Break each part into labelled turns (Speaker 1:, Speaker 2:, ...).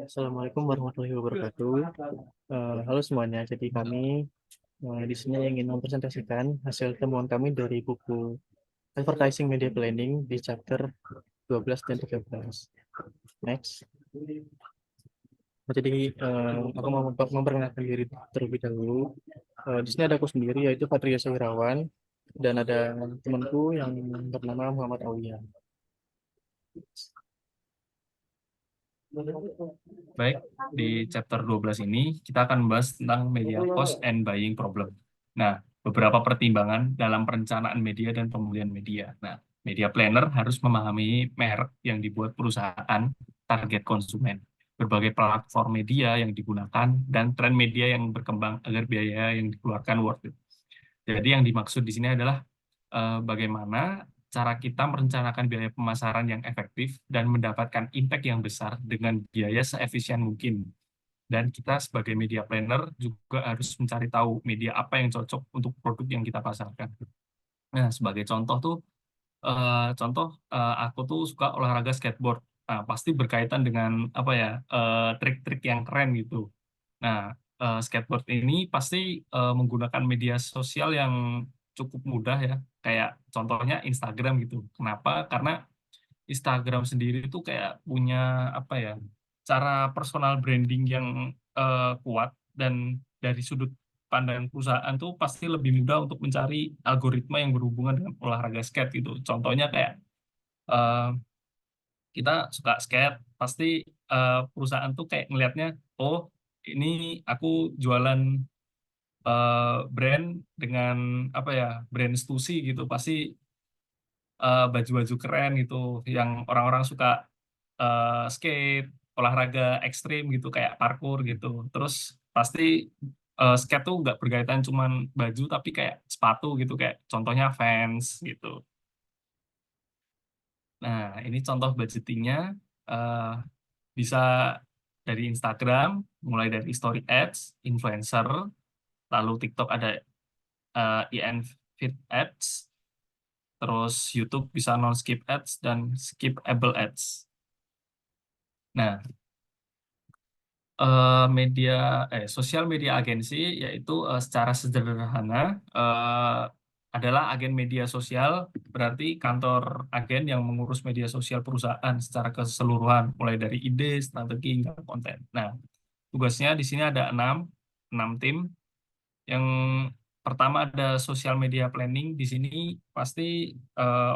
Speaker 1: Assalamualaikum warahmatullahi wabarakatuh. Halo semuanya. Jadi kami di sini ingin mempresentasikan hasil temuan kami dari buku Advertising Media Planning di chapter 12 dan 13. Next. Jadi aku mau memperkenalkan diri terlebih dahulu. Di sini ada aku sendiri yaitu Patria Sawirawan dan ada temanku yang bernama Muhammad Aulia.
Speaker 2: Baik, di chapter 12 ini kita akan membahas tentang media cost and buying problem. Nah, beberapa pertimbangan dalam perencanaan media dan pemilihan media. Nah, media planner harus memahami merek yang dibuat perusahaan, target konsumen, berbagai platform media yang digunakan, dan tren media yang berkembang agar biaya yang dikeluarkan worth it. Jadi yang dimaksud di sini adalah bagaimana cara kita merencanakan biaya pemasaran yang efektif dan mendapatkan impact yang besar dengan biaya seefisien mungkin. Dan kita sebagai media planner juga harus mencari tahu media apa yang cocok untuk produk yang kita pasarkan. Nah, sebagai contoh tuh, aku tuh suka olahraga skateboard. Nah, pasti berkaitan dengan apa ya, trik-trik yang keren gitu. Nah, skateboard ini pasti menggunakan media sosial yang cukup mudah ya, kayak contohnya Instagram gitu. Kenapa? Karena Instagram sendiri itu kayak punya apa ya, cara personal branding yang kuat, dan dari sudut pandang perusahaan tuh pasti lebih mudah untuk mencari algoritma yang berhubungan dengan olahraga skate gitu. Contohnya kayak eh, kita suka skate, pasti perusahaan tuh kayak ngelihatnya, oh ini aku jualan brand dengan apa ya, brand Stussy gitu, pasti baju-baju keren gitu yang orang-orang suka skate, olahraga ekstrim gitu kayak parkour gitu. Terus pasti skate tuh nggak berkaitan cuman baju tapi kayak sepatu gitu, kayak contohnya Vans gitu. Nah, ini contoh budgetingnya, eh, bisa dari Instagram, mulai dari story ads, influencer, lalu TikTok ada IN feed ads, terus YouTube bisa non skip ads dan skipable ads. Nah, media sosial media agensi yaitu secara sederhana adalah agen media sosial, berarti kantor agen yang mengurus media sosial perusahaan secara keseluruhan, mulai dari ide, strategi, hingga konten. Nah, tugasnya di sini ada enam tim. Yang pertama ada social media planning. Di sini pasti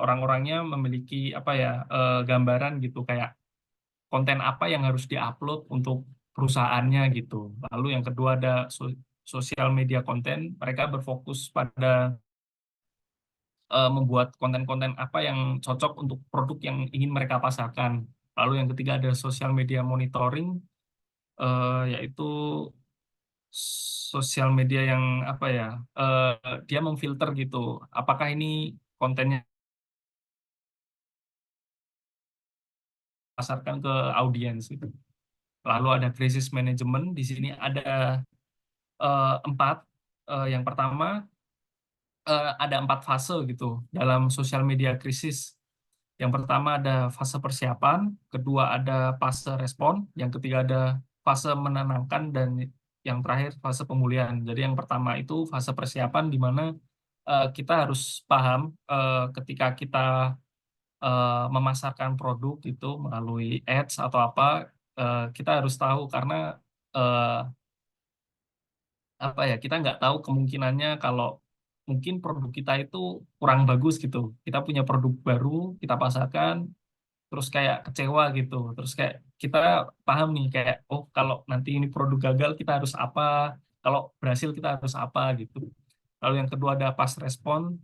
Speaker 2: orang-orangnya memiliki apa ya, gambaran gitu, kayak konten apa yang harus diupload untuk perusahaannya gitu. Lalu yang kedua ada sosial media konten, mereka berfokus pada membuat konten-konten apa yang cocok untuk produk yang ingin mereka pasarkan. Lalu yang ketiga ada sosial media monitoring, yaitu sosial media yang apa ya, dia memfilter gitu, apakah ini kontennya pasarkan ke audiens gitu. Lalu ada krisis manajemen, di sini ada empat. Yang pertama, ada empat fase gitu dalam sosial media krisis. Yang pertama ada fase persiapan, kedua ada fase respon, yang ketiga ada fase menenangkan, dan yang terakhir fase pemulihan. Jadi yang pertama itu fase persiapan, di mana kita harus paham ketika kita memasarkan produk itu melalui ads atau apa, kita harus tahu karena eh, apa ya, kita nggak tahu kemungkinannya kalau mungkin produk kita itu kurang bagus gitu. Kita punya produk baru, kita pasarkan, terus kayak kecewa gitu. Terus kayak kita paham nih kayak, oh kalau nanti ini produk gagal kita harus apa, kalau berhasil kita harus apa gitu. Lalu yang kedua ada pas respon.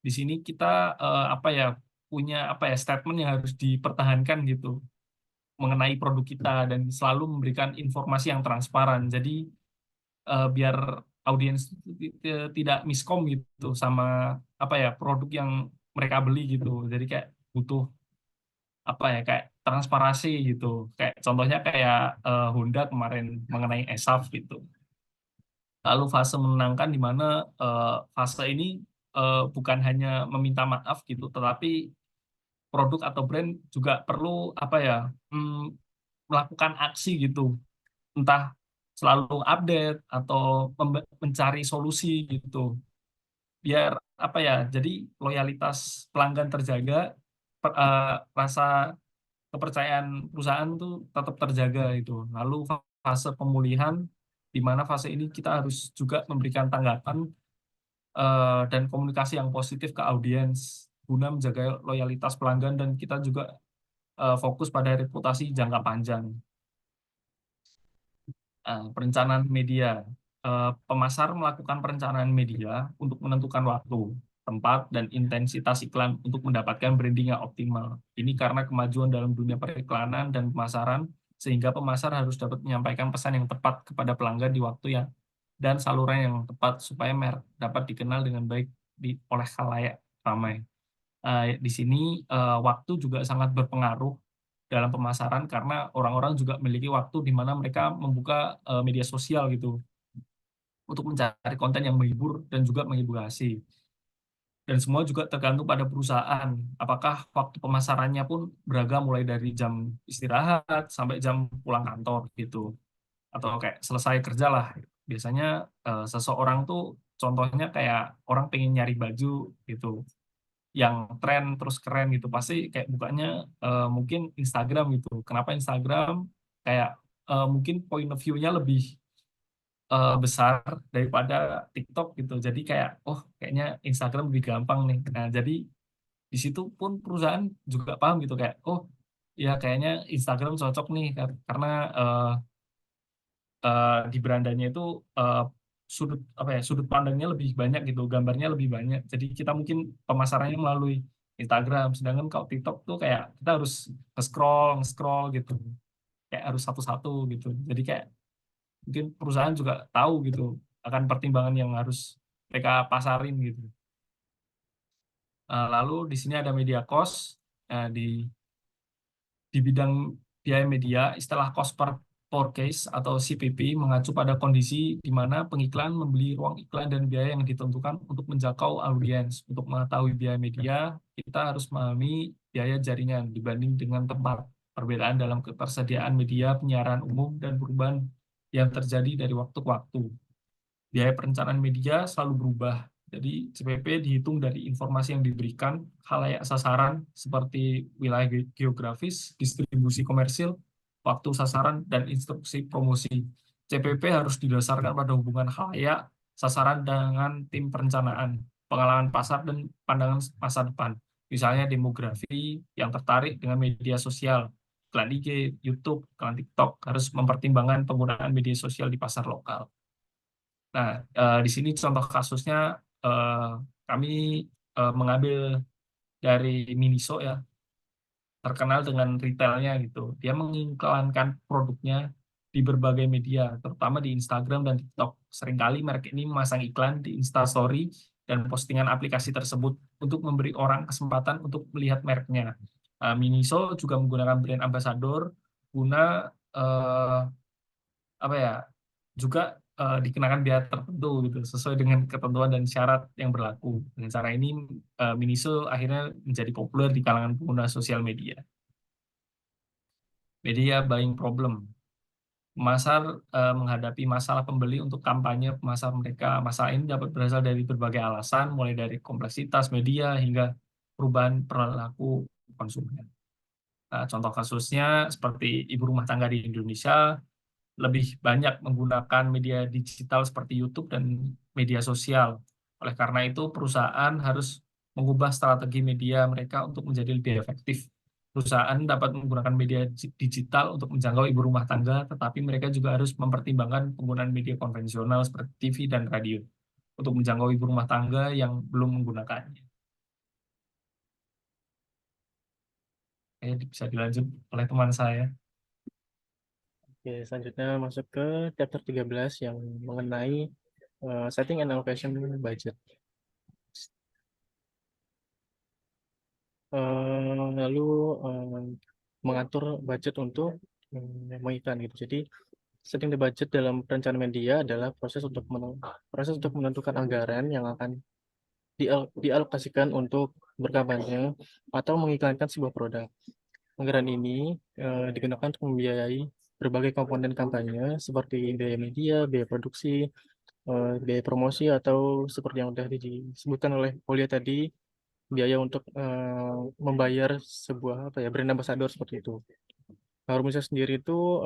Speaker 2: Di sini kita apa ya, punya apa ya, statement yang harus dipertahankan gitu mengenai produk kita, dan selalu memberikan informasi yang transparan. Jadi biar audiens tidak miskom gitu sama apa ya, produk yang mereka beli gitu. Jadi kayak butuh apa ya, kayak transparansi gitu. Kayak contohnya kayak Honda kemarin mengenai ESAF gitu. Lalu fase menenangkan, di mana fase ini bukan hanya meminta maaf gitu, tetapi produk atau brand juga perlu apa ya, melakukan aksi gitu, entah selalu update atau mencari solusi gitu, biar apa ya, jadi loyalitas pelanggan terjaga, rasa kepercayaan perusahaan tuh tetap terjaga itu. Lalu fase pemulihan, di mana fase ini kita harus juga memberikan tanggapan dan komunikasi yang positif ke audiens guna menjaga loyalitas pelanggan, dan kita juga fokus pada reputasi jangka panjang. Perencanaan media. Pemasar melakukan perencanaan media untuk menentukan waktu, tempat, dan intensitas iklan untuk mendapatkan branding yang optimal. Ini karena kemajuan dalam dunia periklanan dan pemasaran, sehingga pemasar harus dapat menyampaikan pesan yang tepat kepada pelanggan di waktu yang dan saluran yang tepat supaya merek dapat dikenal dengan baik oleh khalayak ramai. Di sini waktu juga sangat berpengaruh dalam pemasaran karena orang-orang juga memiliki waktu di mana mereka membuka media sosial gitu untuk mencari konten yang menghibur dan juga mengedukasi. Dan semua juga tergantung pada perusahaan. Apakah waktu pemasarannya pun beragam mulai dari jam istirahat sampai jam pulang kantor gitu. Atau kayak selesai kerja lah. Biasanya seseorang tuh contohnya kayak orang pengen nyari baju gitu yang tren terus keren gitu, pasti kayak bukanya mungkin Instagram gitu. Kenapa Instagram? Kayak mungkin point of view-nya lebih besar daripada TikTok gitu. Jadi kayak, oh kayaknya Instagram lebih gampang nih. Nah, jadi di situ pun perusahaan juga paham gitu kayak, oh ya kayaknya Instagram cocok nih karena di berandanya itu eh, sudut pandangnya lebih banyak gitu, gambarnya lebih banyak. Jadi kita mungkin pemasarannya melalui Instagram, sedangkan kalau TikTok tuh kayak kita harus scroll gitu, kayak harus satu-satu gitu. Jadi kayak mungkin perusahaan juga tahu gitu akan pertimbangan yang harus mereka pasarin gitu. Lalu di sini ada media cost. Di bidang biaya media, istilah cost per purchase atau CPP mengacu pada kondisi di mana pengiklan membeli ruang iklan dan biaya yang ditentukan untuk menjangkau audiens. Untuk mengetahui biaya media, kita harus memahami biaya jaringan dibanding dengan tempat. Perbedaan dalam ketersediaan media penyiaran umum dan perubahan yang terjadi dari waktu ke waktu. Biaya perencanaan media selalu berubah. Jadi CPP dihitung dari informasi yang diberikan khalayak sasaran seperti wilayah geografis, distribusi komersil, waktu sasaran, dan instruksi promosi. CPP harus didasarkan pada hubungan khalayak sasaran dengan tim perencanaan, pengalaman pasar, dan pandangan masa depan. Misalnya demografi yang tertarik dengan media sosial, iklan IG, YouTube, iklan TikTok, harus mempertimbangkan penggunaan media sosial di pasar lokal. Nah, di sini contoh kasusnya eh, kami mengambil dari Miniso ya, terkenal dengan retailnya gitu. Dia mengiklankan produknya di berbagai media, terutama di Instagram dan TikTok. Seringkali merek ini memasang iklan di Instastory dan postingan aplikasi tersebut untuk memberi orang kesempatan untuk melihat mereknya. Miniso juga menggunakan brand ambassador guna eh, apa ya, juga dikenakan biaya tertentu gitu sesuai dengan ketentuan dan syarat yang berlaku. Dengan cara ini Miniso akhirnya menjadi populer di kalangan pengguna sosial media. Media buying problem. Pemasar menghadapi masalah pembeli untuk kampanye pemasar mereka. Masalah ini dapat berasal dari berbagai alasan, mulai dari kompleksitas media hingga perubahan perilaku konsumen. Nah, contoh kasusnya seperti ibu rumah tangga di Indonesia lebih banyak menggunakan media digital seperti YouTube dan media sosial. Oleh karena itu, perusahaan harus mengubah strategi media mereka untuk menjadi lebih efektif. Perusahaan dapat menggunakan media digital untuk menjangkau ibu rumah tangga, tetapi mereka juga harus mempertimbangkan penggunaan media konvensional seperti TV dan radio untuk menjangkau ibu rumah tangga yang belum menggunakannya. Bisa dilanjut oleh teman saya.
Speaker 1: Oke, selanjutnya masuk ke chapter 13 yang mengenai setting and allocation budget. Lalu mengatur budget untuk mengiklan gitu. Jadi setting the budget dalam perencanaan media adalah proses untuk menentukan anggaran yang akan dialokasikan untuk berkampanye, atau mengiklankan sebuah produk. Anggaran ini digunakan untuk membiayai berbagai komponen kampanye seperti biaya media, biaya produksi, biaya promosi, atau seperti yang sudah disebutkan oleh Aulia tadi, biaya untuk membayar sebuah apa ya brand ambassador seperti itu. Nah, rumusnya sendiri itu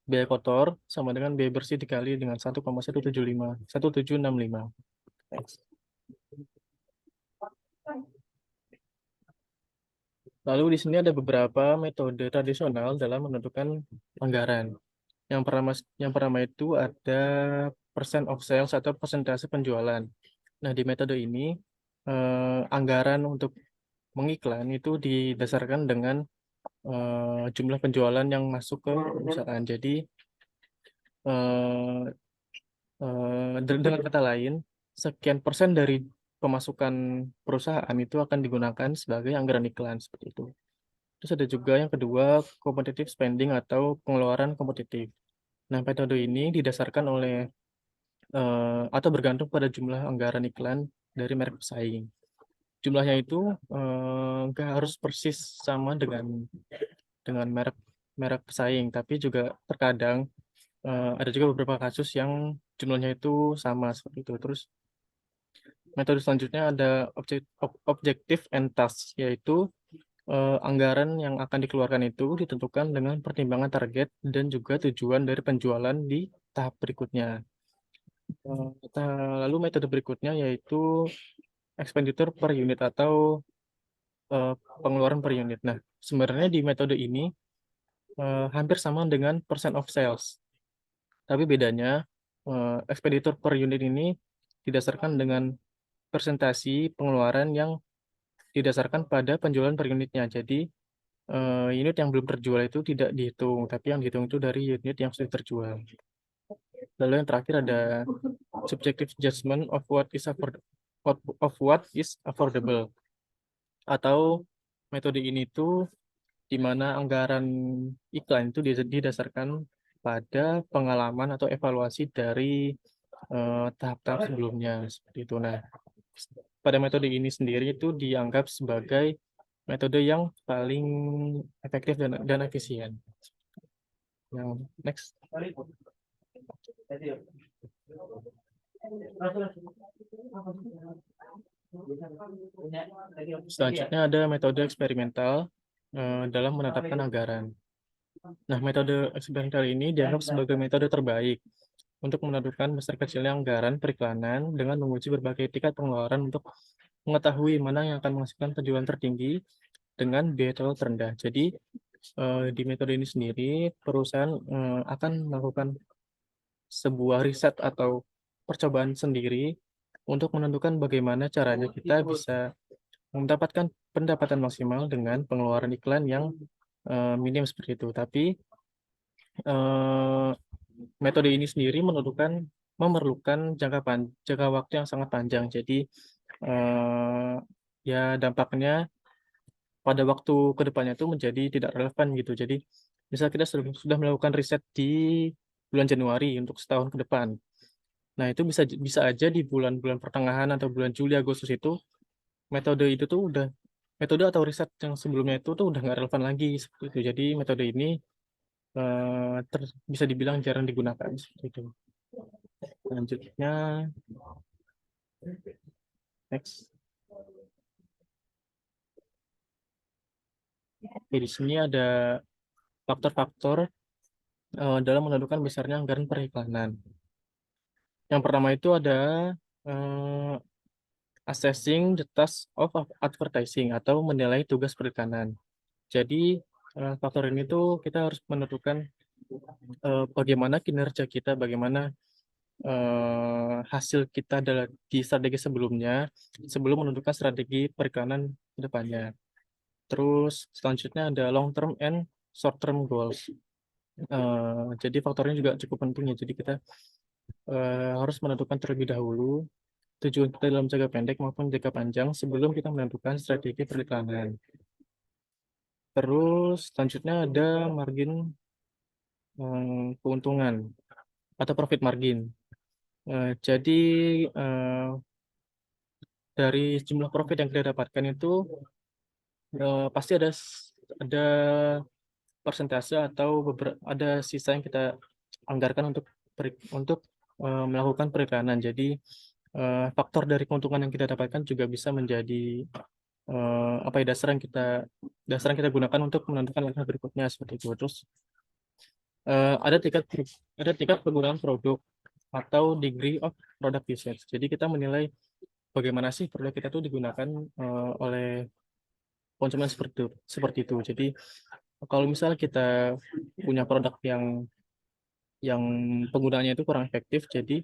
Speaker 1: biaya kotor sama dengan biaya bersih dikali dengan 1,175 Thanks. Lalu di sini ada beberapa metode tradisional dalam menentukan anggaran. Yang pertama itu ada percent of sales atau persentase penjualan. Nah, di metode ini anggaran untuk mengiklan itu didasarkan dengan jumlah penjualan yang masuk ke perusahaan. Jadi eh, dengan kata lain, sekian persen dari pemasukan perusahaan itu akan digunakan sebagai anggaran iklan seperti itu. Terus ada juga yang kedua, competitive spending atau pengeluaran kompetitif. Nah, metode ini didasarkan oleh atau bergantung pada jumlah anggaran iklan dari merek pesaing. Jumlahnya itu nggak harus persis sama dengan merek merek pesaing, tapi juga terkadang ada juga beberapa kasus yang jumlahnya itu sama seperti itu. Terus metode selanjutnya ada objective and task, yaitu anggaran yang akan dikeluarkan itu ditentukan dengan pertimbangan target dan juga tujuan dari penjualan di tahap berikutnya. Lalu metode berikutnya yaitu expenditure per unit atau eh, pengeluaran per unit. Nah, sebenarnya di metode ini hampir sama dengan percent of sales. Tapi bedanya expenditure per unit ini didasarkan dengan persentasi pengeluaran yang didasarkan pada penjualan per unitnya. Jadi unit yang belum terjual itu tidak dihitung, tapi yang dihitung itu dari unit yang sudah terjual. Lalu yang terakhir ada subjective judgment of what is affordable, atau metode ini tuh di mana anggaran iklan itu didasarkan pada pengalaman atau evaluasi dari tahap-tahap sebelumnya seperti itu. Nah, pada metode ini sendiri itu dianggap sebagai metode yang paling efektif dan efisien. Yang next. Selanjutnya ada metode eksperimental dalam menetapkan anggaran. Nah, metode eksperimental ini dianggap sebagai metode terbaik untuk menentukan besar kecilnya anggaran periklanan dengan menguji berbagai tingkat pengeluaran untuk mengetahui mana yang akan menghasilkan penjualan tertinggi dengan biaya terlalu terendah. Jadi, di metode ini sendiri, perusahaan akan melakukan sebuah riset atau percobaan sendiri untuk menentukan bagaimana caranya kita bisa mendapatkan pendapatan maksimal dengan pengeluaran iklan yang minim seperti itu. Tapi eh, metode ini sendiri memerlukan jangka waktu yang sangat panjang. Jadi eh, ya dampaknya pada waktu ke depannya itu menjadi tidak relevan gitu. Jadi misal kita sudah melakukan riset di bulan Januari untuk setahun ke depan. Nah, itu bisa bisa aja di bulan-bulan pertengahan atau bulan Juli Agustus itu metode itu tuh udah metode atau riset yang sebelumnya itu tuh udah nggak relevan lagi seperti itu. Jadi metode ini bisa dibilang jarang digunakan seperti itu. Selanjutnya, next. Oke, di sini ada faktor-faktor dalam menentukan besarnya anggaran periklanan. Yang pertama itu ada eh, assessing the task of advertising atau menilai tugas periklanan. Jadi faktor ini tuh kita harus menentukan bagaimana kinerja kita, bagaimana hasil kita di strategi sebelumnya sebelum menentukan strategi periklanan ke depannya. Terus selanjutnya ada long term and short term goals. Jadi faktornya juga cukup penting ya. Jadi kita harus menentukan terlebih dahulu tujuan kita dalam jangka pendek maupun jangka panjang sebelum kita menentukan strategi periklanan. Terus selanjutnya ada margin keuntungan atau profit margin. Jadi dari jumlah profit yang kita dapatkan itu pasti ada persentase atau ada sisa yang kita anggarkan untuk melakukan periklanan. Jadi faktor dari keuntungan yang kita dapatkan juga bisa menjadi apa ya dasar yang kita gunakan untuk menentukan langkah berikutnya seperti itu. Terus eh, ada tingkat ada tingkat penggunaan produk atau degree of product usage. Jadi kita menilai bagaimana sih produk kita tuh digunakan oleh konsumen seperti itu. Jadi kalau misalnya kita punya produk yang penggunaannya itu kurang efektif, jadi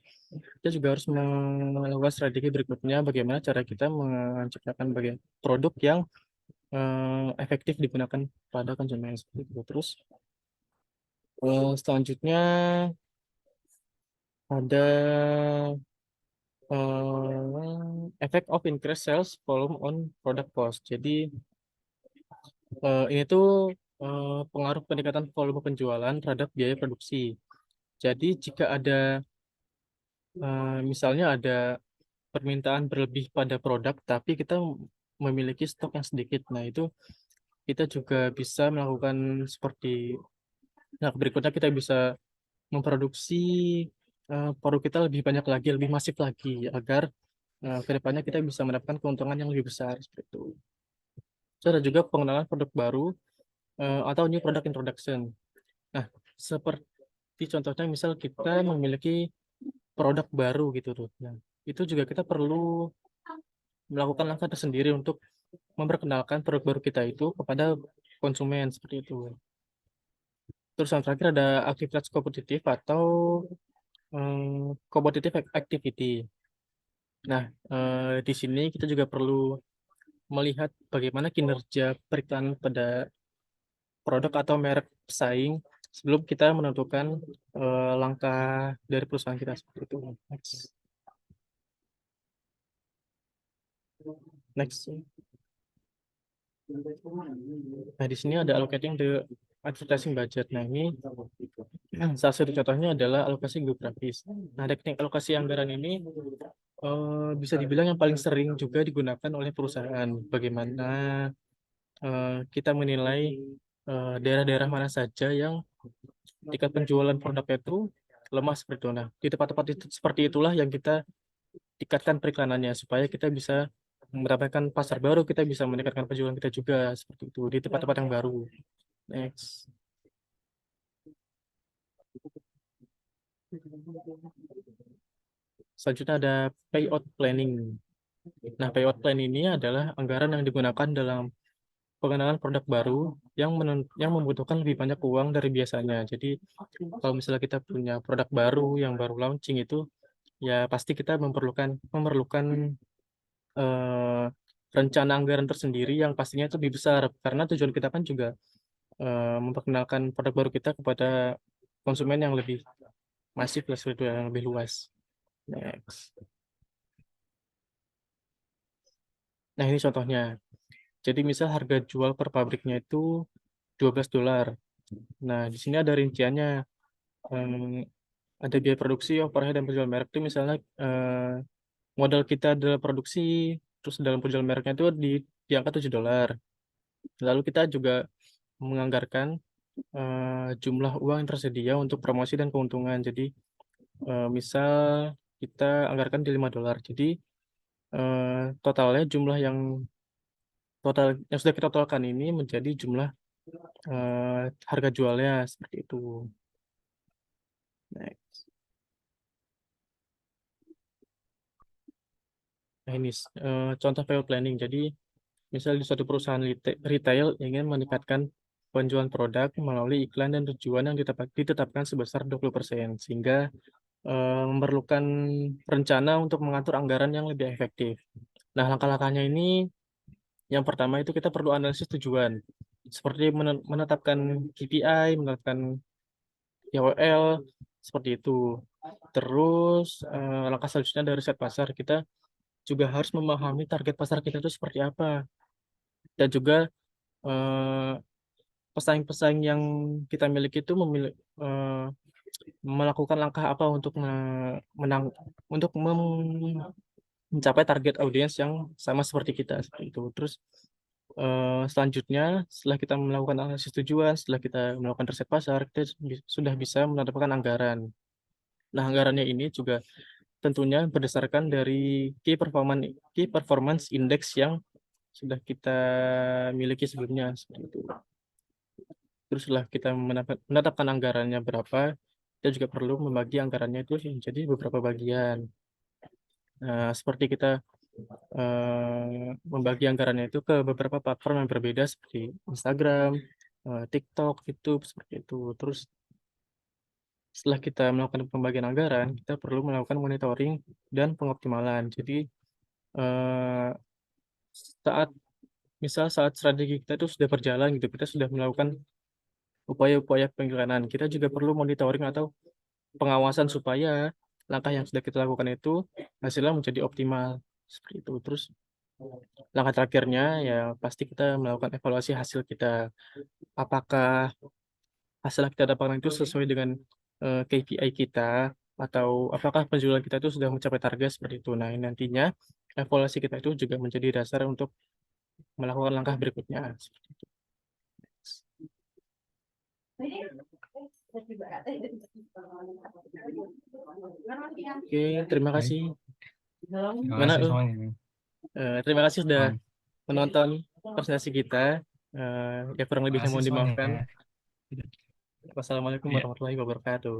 Speaker 1: kita juga harus melakukan strategi berikutnya bagaimana cara kita menciptakan produk yang efektif digunakan pada konsumen seperti itu. Terus selanjutnya ada effect of increased sales volume on product cost. Jadi ini tuh pengaruh peningkatan volume penjualan terhadap biaya produksi. Jadi jika misalnya ada permintaan berlebih pada produk, tapi kita memiliki stok yang sedikit. Nah, itu kita juga bisa melakukan seperti, nah berikutnya kita bisa memproduksi produk kita lebih banyak lagi, lebih masif lagi, agar ke depannya kita bisa mendapatkan keuntungan yang lebih besar seperti itu. Terus ada juga pengenalan produk baru atau new product introduction. Nah, seperti contohnya misal kita memiliki produk baru gitu tuh. Nah, itu juga kita perlu melakukan langkah tersendiri untuk memperkenalkan produk baru kita itu kepada konsumen seperti itu. Terus yang terakhir ada aktivitas kompetitif atau competitive activity. Nah, di sini kita juga perlu melihat bagaimana kinerja periklanan pada produk atau merek pesaing sebelum kita menentukan langkah dari perusahaan kita seperti itu. Next. Next. Nah, di sini ada allocating the advertising budget. Nah, ini salah satu contohnya adalah alokasi geografis. Nah, teknik alokasi anggaran ini bisa dibilang yang paling sering juga digunakan oleh perusahaan. Bagaimana kita menilai daerah-daerah mana saja yang tingkat penjualan produknya itu lemah seperti itu. Nah, di tempat-tempat seperti itulah yang kita tingkatkan periklanannya supaya kita bisa mendapatkan pasar baru, kita bisa meningkatkan penjualan kita juga seperti itu di tempat-tempat yang baru. Next. Selanjutnya ada payout planning. Nah, payout plan ini adalah anggaran yang digunakan dalam pengenalan produk baru yang membutuhkan lebih banyak uang dari biasanya. Jadi, kalau misalnya kita punya produk baru yang baru launching itu, ya pasti kita memerlukan eh, rencana anggaran tersendiri yang pastinya itu lebih besar. Karena tujuan kita kan juga memperkenalkan produk baru kita kepada konsumen yang lebih masif, yang lebih luas. Next. Nah, ini contohnya. Jadi misal harga jual per pabriknya itu $12. Nah, di sini ada rinciannya. Em, ada biaya produksi, overhead, dan penjualan merek itu misalnya modal kita adalah produksi, terus dalam penjualan mereknya itu di angka $7. Lalu kita juga menganggarkan jumlah uang yang tersedia untuk promosi dan keuntungan. Jadi misal kita anggarkan di $5. Jadi totalnya total yang sudah kita totalkan ini menjadi jumlah harga jualnya seperti itu. Next. Nah, ini contoh PO planning. Jadi, misal di suatu perusahaan retail ingin meningkatkan penjualan produk melalui iklan dan tujuan yang ditetapkan sebesar 20%, sehingga memerlukan rencana untuk mengatur anggaran yang lebih efektif. Nah, langkah-langkahnya ini yang pertama itu kita perlu analisis tujuan, seperti menetapkan KPI, menetapkan YOL, seperti itu. Terus, langkah selanjutnya dari set pasar, kita juga harus memahami target pasar kita itu seperti apa. Dan juga eh, pesaing-pesaing yang kita miliki itu melakukan langkah apa untuk menang, untuk mencapai target audiens yang sama seperti kita seperti itu. Terus selanjutnya setelah kita melakukan analisis tujuan, setelah kita melakukan riset pasar, kita sudah bisa menetapkan anggaran. Nah, anggarannya ini juga tentunya berdasarkan dari key performance index yang sudah kita miliki sebelumnya seperti itu. Terus setelah kita menetapkan anggarannya berapa, kita juga perlu membagi anggarannya itu menjadi beberapa bagian. Nah, seperti kita membagi anggarannya itu ke beberapa platform yang berbeda seperti Instagram, TikTok, YouTube seperti itu. Terus setelah kita melakukan pembagian anggaran, kita perlu melakukan monitoring dan pengoptimalan. Jadi eh, saat saat strategi kita itu sudah berjalan gitu, kita sudah melakukan upaya-upaya pengiklanan, kita juga perlu monitoring atau pengawasan supaya langkah yang sudah kita lakukan itu hasilnya menjadi optimal seperti itu. Terus langkah terakhirnya ya pasti kita melakukan evaluasi hasil kita. Apakah hasil yang kita dapatkan itu sesuai dengan KPI kita atau apakah penjualan kita itu sudah mencapai target seperti itu. Nah, nantinya evaluasi kita itu juga menjadi dasar untuk melakukan langkah berikutnya. Oke, terima
Speaker 2: Baik,
Speaker 1: kasih.
Speaker 2: terima
Speaker 1: Mana,
Speaker 2: kasih semuanya.
Speaker 1: terima kasih sudah
Speaker 2: Semuanya.
Speaker 1: menonton presentasi kita. Ya kurang
Speaker 2: Terima
Speaker 1: lebihnya
Speaker 2: kasih
Speaker 1: mohon
Speaker 2: semuanya.
Speaker 1: dimaafkan. Wassalamualaikum
Speaker 2: Ya.
Speaker 1: warahmatullahi wabarakatuh.